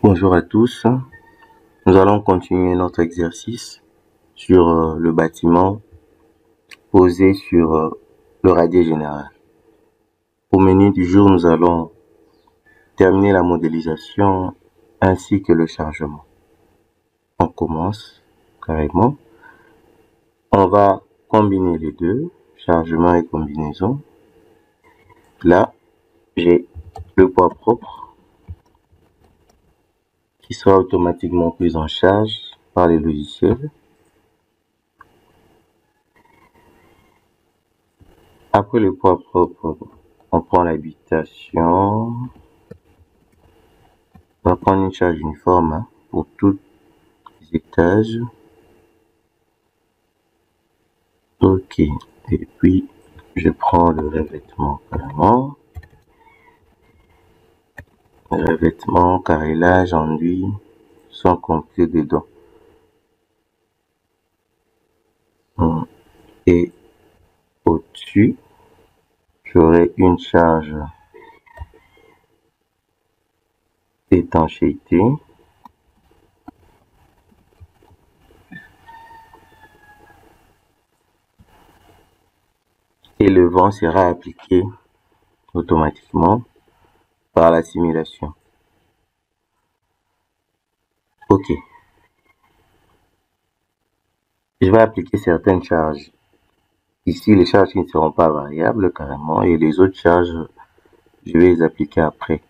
Bonjour à tous, nous allons continuer notre exercice sur le bâtiment posé sur le radier général. Au menu du jour, nous allons terminer la modélisation ainsi que le chargement. On commence carrément. On va combiner les deux, chargement et combinaison. Là, j'ai le poids propre qui sera automatiquement pris en charge par les logiciels. Après le poids propre, on prend l'habitation. On va prendre une charge uniforme pour tous les étages. Ok. Et puis, je prends le revêtement carrément. Le revêtement, carrelage, enduit sont compris dedans. Et au-dessus, j'aurai une charge d'étanchéité. Et le vent sera appliqué automatiquement par la simulation. Ok. Je vais appliquer certaines charges. Ici, les charges qui ne seront pas variables carrément et les autres charges, je vais les appliquer après.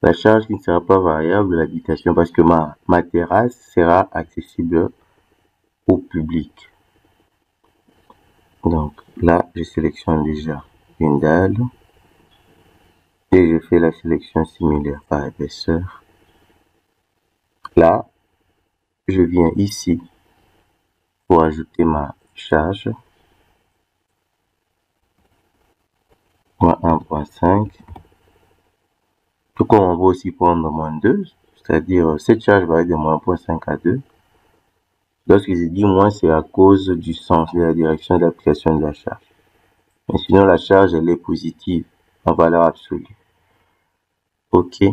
La charge qui ne sera pas variable, l'habitation, parce que ma terrasse sera accessible au public. Donc là, je sélectionne déjà une dalle et je fais la sélection similaire par épaisseur. Là, je viens ici pour ajouter ma charge. 1.5. Tout comme on va aussi prendre -2, c'est-à-dire cette charge va être de -1.5 à 2. Lorsque je dis moins, c'est à cause du sens, de la direction d'application de la charge. Mais sinon, la charge, elle est positive en valeur absolue. Ok.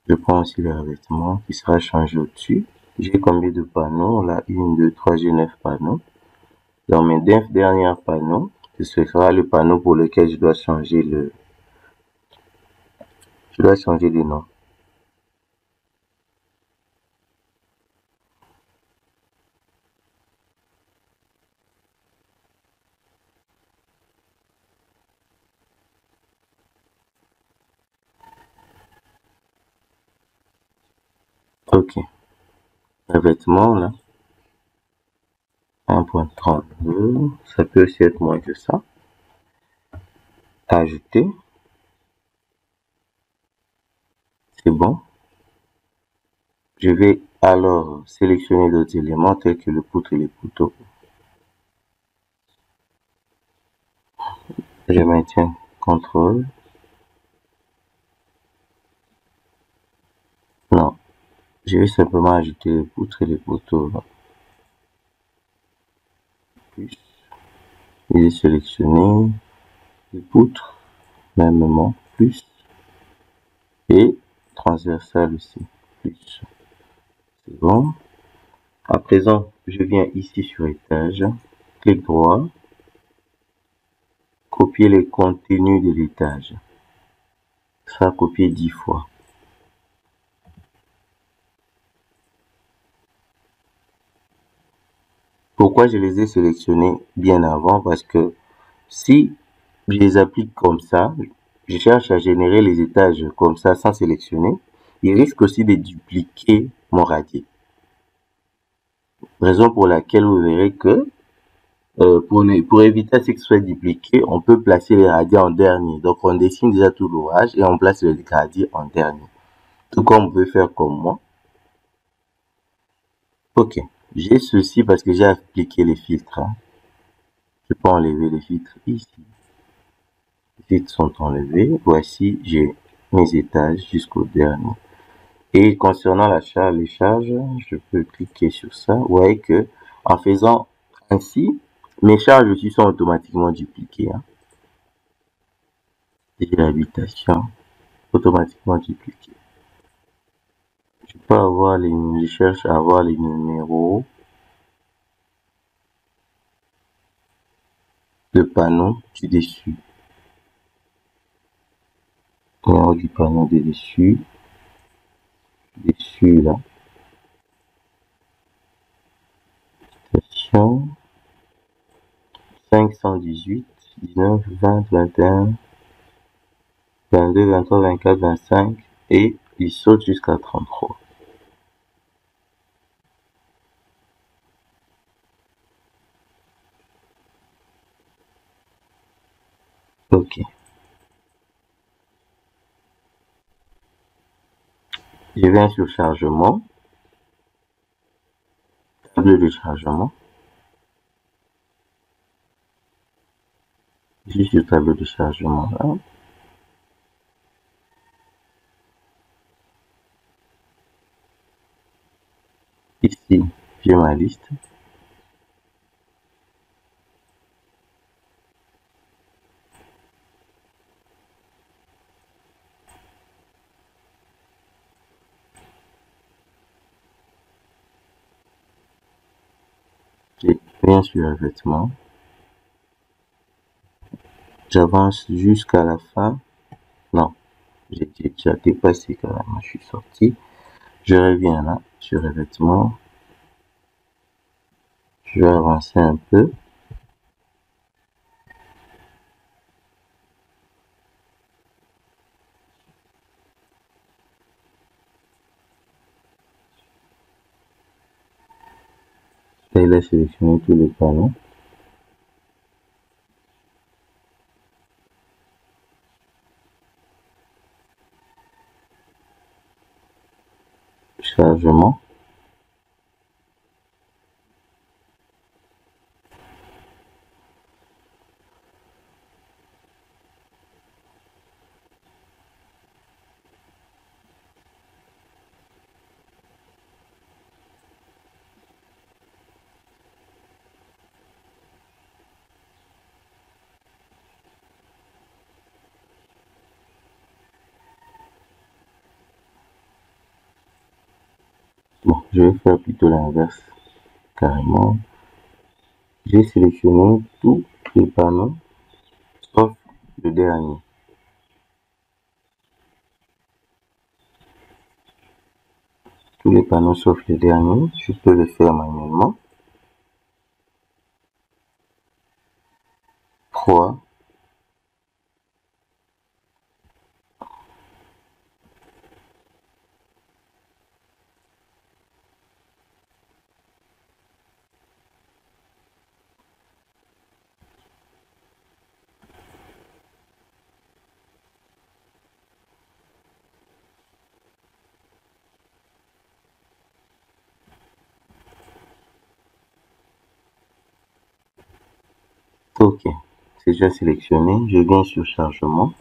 Je prends aussi le revêtement qui sera changé au-dessus. J'ai combien de panneaux? Là, 1, 2, 3, j'ai 9 panneaux. Dans mes 9 derniers panneaux, ce sera le panneau pour lequel je dois changer le nom. Ok. Revêtement, là. 1.32. Ça peut aussi être moins que ça. Ajouter. C'est bon. Je vais alors sélectionner d'autres éléments tels que le poutre et les poteaux. Je maintiens CTRL. Non. Je vais simplement ajouter les poutres et les poteaux. Plus. Je vais sélectionner les poutres. Mêmement. Plus. Et transversal aussi. Plus. C'est bon. À présent, je viens ici sur étage. Clic droit. Copier les contenus de l'étage. Ça, copier 10 fois. Pourquoi je les ai sélectionnés bien avant? Parce que si je les applique comme ça, je cherche à générer les étages comme ça sans sélectionner, il risque aussi de dupliquer mon radier. Raison pour laquelle vous verrez que pour éviter à ce que ce soit dupliqué, on peut placer les radiers en dernier. Donc on dessine déjà tout l'ouvrage et on place le radier en dernier. Tout comme on peut faire comme moi. Ok, j'ai ceci parce que j'ai appliqué les filtres. Je peux enlever les filtres ici. Les filtres sont enlevés. Voici, j'ai mes étages jusqu'au dernier. Et concernant les charges, je peux cliquer sur ça. Vous voyez que en faisant ainsi, mes charges aussi sont automatiquement dupliquées. Et l'habitation. automatiquement dupliqué. Je peux avoir je cherche à avoir les numéros de panneau du dessus. Numéro du panneau de dessus là. Station 518, 19, 20, 21, 22, 23, 24, 25 et il saute jusqu'à 33. Ok. Je viens sur chargement, table de chargement. Je suis sur table de chargement là. Ici, j'ai ma liste. Je viens sur le vêtement. J'avance jusqu'à la fin. Non, j'ai déjà dépassé quand même. Je suis sorti. Je reviens là sur les vêtements. Je vais avancer un peu. Et là, sélectionner tous les panneaux. Chargement. Bon, je vais faire plutôt l'inverse. Carrément. J'ai sélectionné tous les panneaux, sauf le dernier. Tous les panneaux sauf le dernier. Je peux le faire manuellement. 3. Ok, c'est déjà sélectionné. Je viens sur chargement.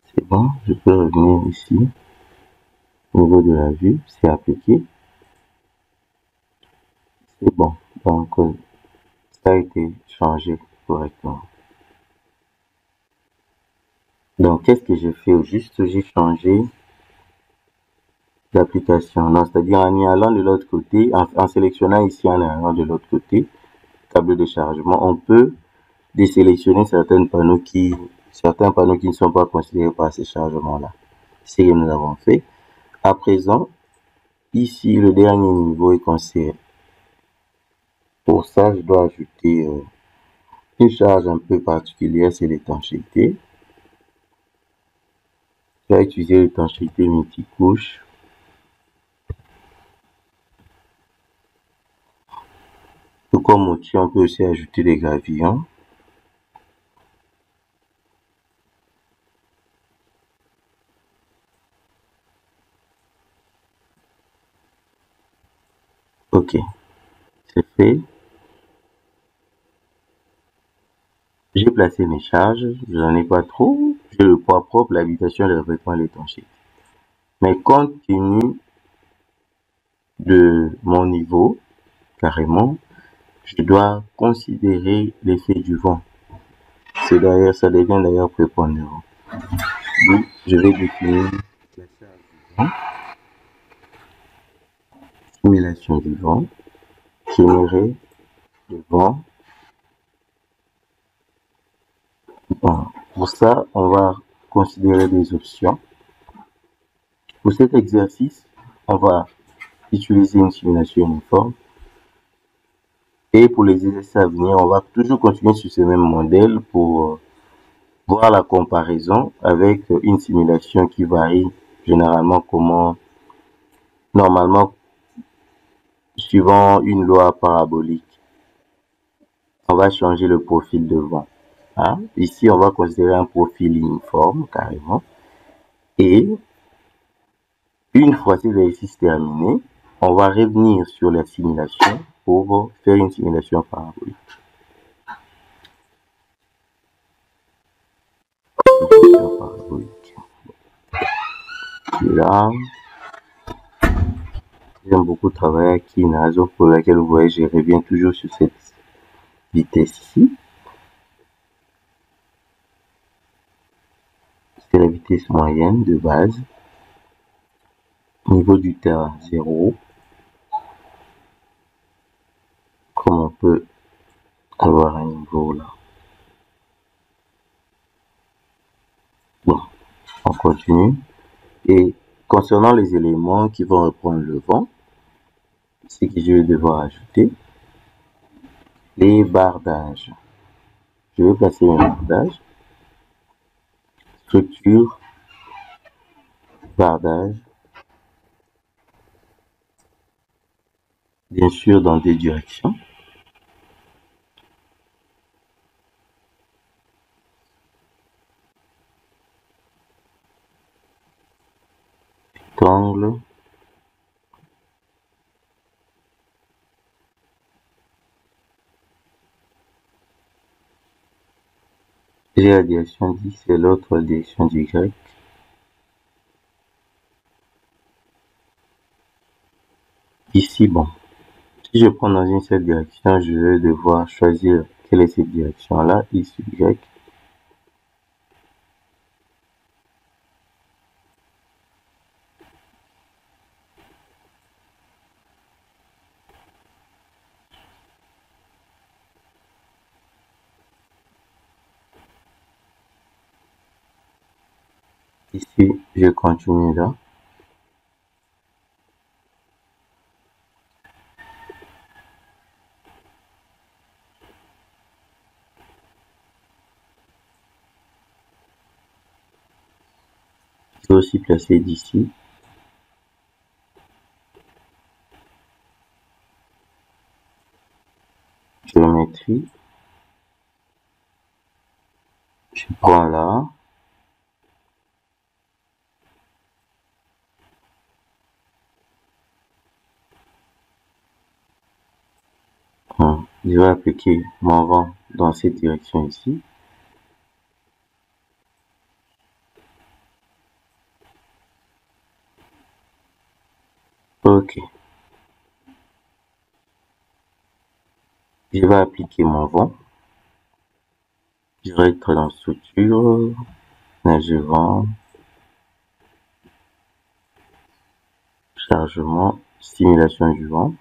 C'est bon, je peux revenir ici. Au niveau de la vue, c'est appliqué. C'est bon, donc ça a été changé correctement. Donc, qu'est-ce que j'ai fait au juste? J'ai changé l'application. Non, c'est-à-dire en y allant de l'autre côté, en sélectionnant ici en allant de l'autre côté, table de chargement, on peut désélectionner certains panneaux qui ne sont pas considérés par ces chargements-là. C'est ce que nous avons fait. À présent, ici, le dernier niveau est considéré. Pour ça, je dois ajouter une charge un peu particulière, c'est l'étanchéité. Je vais utiliser l'étanchéité multicouche. Tout comme outil, on peut aussi ajouter des gravillons. Ok, c'est fait. J'ai placé mes charges, je n'en ai pas trop. J'ai le poids propre, l'habitation, le revêtement, l'étanchéité. Mais compte tenu de mon niveau, carrément, je dois considérer l'effet du vent. Ça devient d'ailleurs prépondérant. Puis, je vais définir la charge du vent, simulation du vent, générer le vent. Bon, pour ça, on va considérer des options. Pour cet exercice, on va utiliser une simulation uniforme. Et pour les exercices à venir, on va toujours continuer sur ce même modèle pour voir la comparaison avec une simulation qui varie généralement normalement, suivant une loi parabolique. On va changer le profil de vent. Hein? Ici, on va considérer un profil uniforme, carrément. Et une fois cet exercice terminé, on va revenir sur la simulation pour faire une simulation parabolique. Là, j'aime beaucoup travailler avec une raison pour laquelle vous voyez, je reviens toujours sur cette vitesse ici. C'est la vitesse moyenne de base. Niveau du terrain 0. Comme on peut avoir un niveau là. Bon, on continue. Et concernant les éléments qui vont reprendre le vent, c'est que je vais devoir ajouter les barres d'âge. Je vais placer mes barres d'âge. Structure, barre d'âge. Bien sûr, dans des directions. Rectangle. J'ai la direction d'X et l'autre la direction d'Y. Ici, bon, si je prends dans une seule direction, je vais devoir choisir quelle est cette direction-là, X, Y. Ici, je continue là. Je vais aussi placer d'ici. Géométrie. Je prends là. Je vais appliquer mon vent dans cette direction ici. Ok. Je vais appliquer mon vent. Je vais être dans structure, nage vent, chargement, simulation du vent.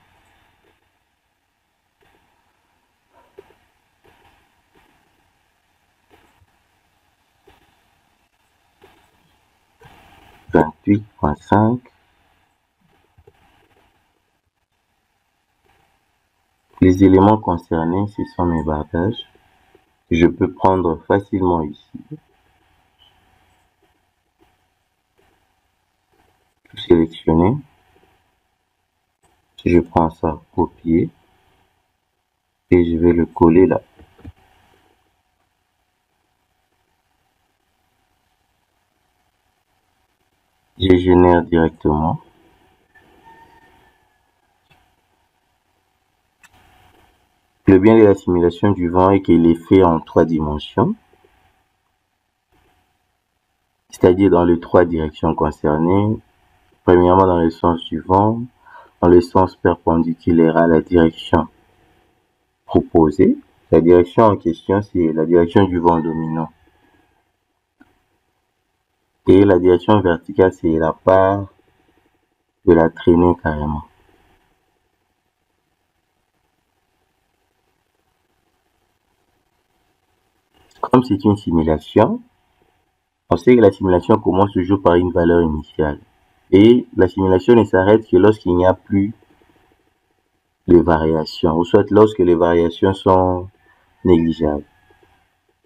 (28.5). Les éléments concernés, ce sont mes barres d'âge. Je peux prendre facilement ici. Sélectionner. Je prends ça, copier. Et je vais le coller là. Je génère directement. Le bien de la simulation du vent est qu'il est fait en 3 dimensions, c'est-à-dire dans les 3 directions concernées. Premièrement, dans le sens du vent, dans le sens perpendiculaire à la direction proposée. La direction en question, c'est la direction du vent dominant. Et la direction verticale, c'est la part de la traînée carrément. Comme c'est une simulation, on sait que la simulation commence toujours par une valeur initiale. Et la simulation ne s'arrête que lorsqu'il n'y a plus de variations, ou soit lorsque les variations sont négligeables.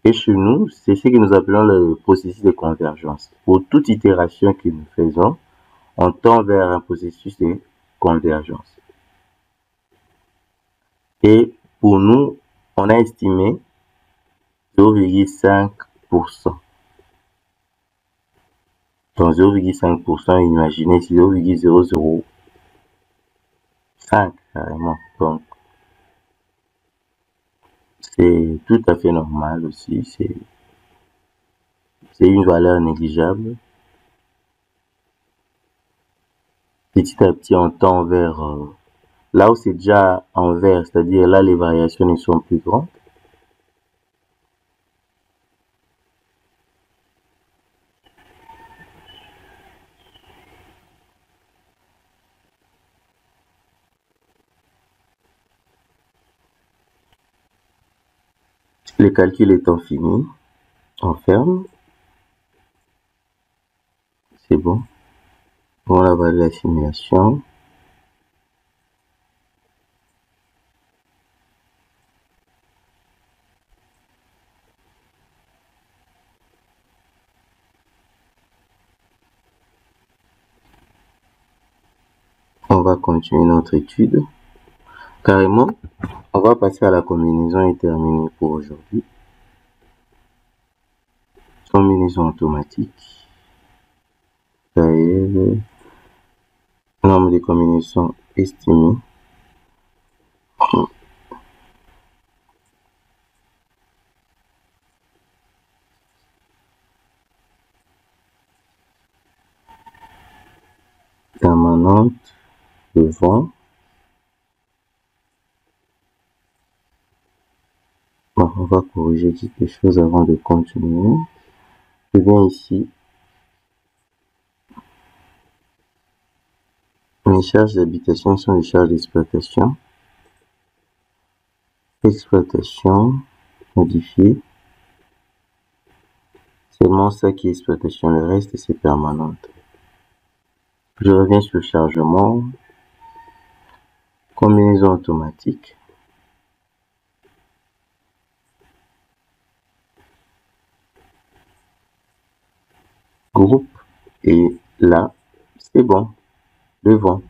Et chez nous, c'est ce que nous appelons le processus de convergence. Pour toute itération que nous faisons, on tend vers un processus de convergence. Et pour nous, on a estimé 0,5%. Donc 0,5%, imaginez, c'est 0,005 carrément. Donc c'est tout à fait normal aussi, c'est une valeur négligeable. Petit à petit, on tend vers là où c'est déjà en vert, c'est-à-dire là les variations ne sont plus grandes. Le calcul étant fini, on ferme. C'est bon. On va voir la simulation. On va continuer notre étude. Carrément, on va passer à la combinaison et terminer pour aujourd'hui. Combinaison automatique. Nombre de combinaisons estimé. Permanente, le vent. Bon, on va corriger quelque chose avant de continuer. Je viens ici. Mes charges d'habitation sont les charges d'exploitation. Exploitation, modifier. Seulement ça qui est exploitation, le reste c'est permanente. Je reviens sur le chargement. Combinaison automatique. Groupe. Et là, c'est bon. Devant.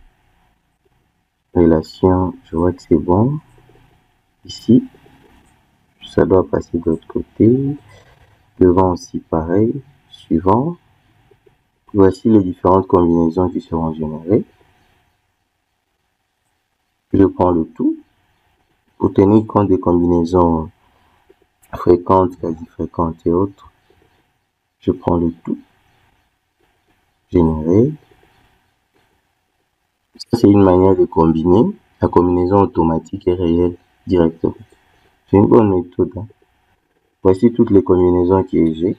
Relation, je vois que c'est bon. Ici, ça doit passer de l'autre côté. Devant aussi pareil. Suivant. Voici les différentes combinaisons qui seront générées. Je prends le tout. Pour tenir compte des combinaisons fréquentes, quasi-fréquentes et autres, je prends le tout. Générer. Ça, c'est une manière de combiner. La combinaison automatique et réelle directement. C'est une bonne méthode. Hein. Voici toutes les combinaisons que j'ai.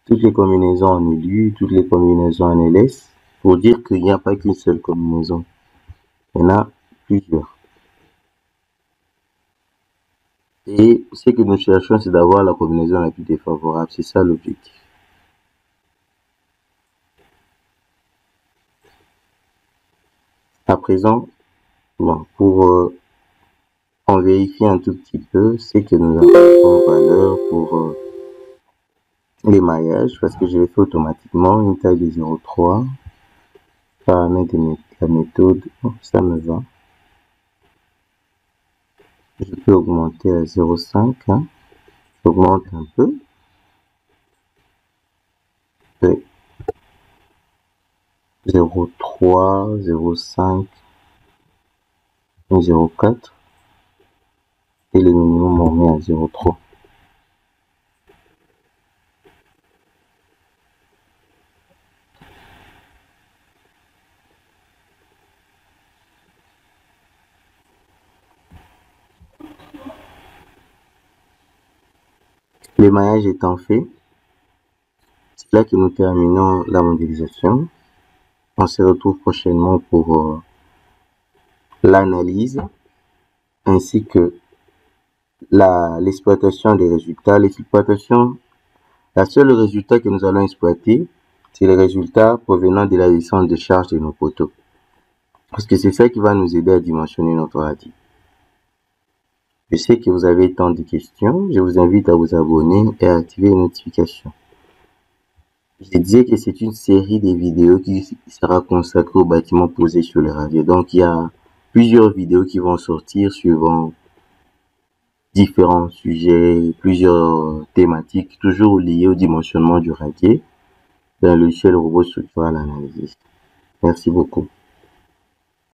Toutes les combinaisons en élu, toutes les combinaisons en ls. Pour dire qu'il n'y a pas qu'une seule combinaison. Il y en a plusieurs. Et ce que nous cherchons, c'est d'avoir la combinaison la plus défavorable. C'est ça l'objectif. À présent, bon, pour on vérifie un tout petit peu ce que nous avons comme valeur pour l'émaillage, parce que je l'ai fait automatiquement, une taille de 0,3. Paramètres de la méthode, ça me va. Je peux augmenter à 0,5. Hein. J'augmente un peu. 0,3, 0,5, 0,4. Et le minimum, on met à 0,3. L'émaillage étant fait, c'est là que nous terminons la modélisation. On se retrouve prochainement pour l'analyse ainsi que l'exploitation des résultats. La seule résultat que nous allons exploiter, c'est les résultats provenant de la licence de charge de nos poteaux. Parce que c'est ça qui va nous aider à dimensionner notre radis. Je sais que vous avez tant de questions. Je vous invite à vous abonner et à activer les notifications. Je disais que c'est une série de vidéos qui sera consacrée au bâtiment posé sur le radier. Donc, il y a plusieurs vidéos qui vont sortir suivant différents sujets, plusieurs thématiques, toujours liées au dimensionnement du radier dans le logiciel robot structural analysis. Merci beaucoup.